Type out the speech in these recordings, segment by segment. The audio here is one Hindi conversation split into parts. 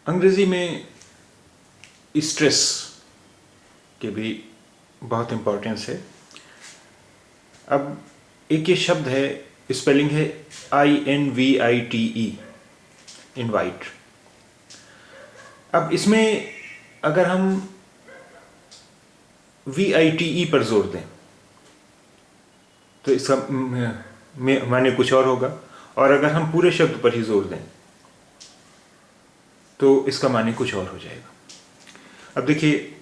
अंग्रेज़ी में स्ट्रेस के भी बहुत इम्पोर्टेंस है। अब एक ये शब्द है, स्पेलिंग है INVITE, इनवाइट। अब इसमें अगर हम VITE पर जोर दें तो इसका माने कुछ और होगा, और अगर हम पूरे शब्द पर ही जोर दें तो इसका माने कुछ और हो जाएगा। अब देखिए,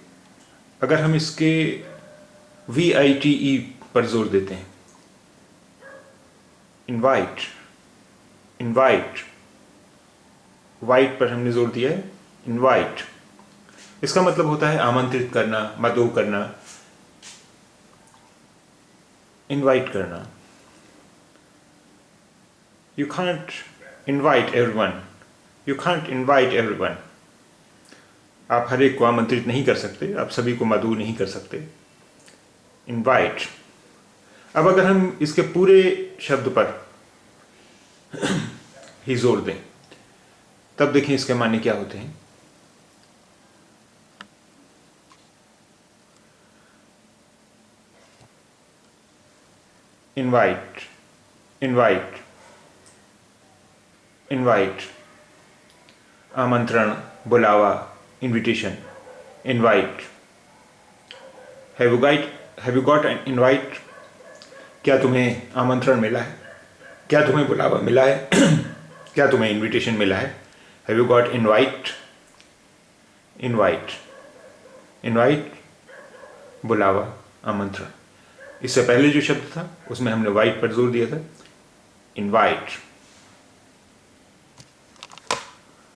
अगर हम इसके VITE पर जोर देते हैं, इनवाइट, इनवाइट, वाइट पर हमने जोर दिया है, इनवाइट, इसका मतलब होता है आमंत्रित करना, मदऊ करना, इनवाइट करना। You can't invite everyone, you can't invite everyone. आप हर एक को आमंत्रित नहीं कर सकते, आप सभी को मदऊ नहीं कर सकते। इनवाइट। अब अगर हम इसके पूरे शब्द पर ही जोर दें तब देखें इसके माने क्या होते हैं। इनवाइट, इनवाइट, इनवाइट, आमंत्रण, बुलावा, invitation, invite. Have you got an invite? क्या तुम्हें आमंत्रण मिला है? क्या तुम्हें बुलावा मिला है? क्या तुम्हें इनविटेशन मिला है? Have you got invite? Invite, invite, बुलावा, आमंत्रण। इससे पहले जो शब्द था उसमें हमने वाइट पर जोर दिया था, इनवाइट।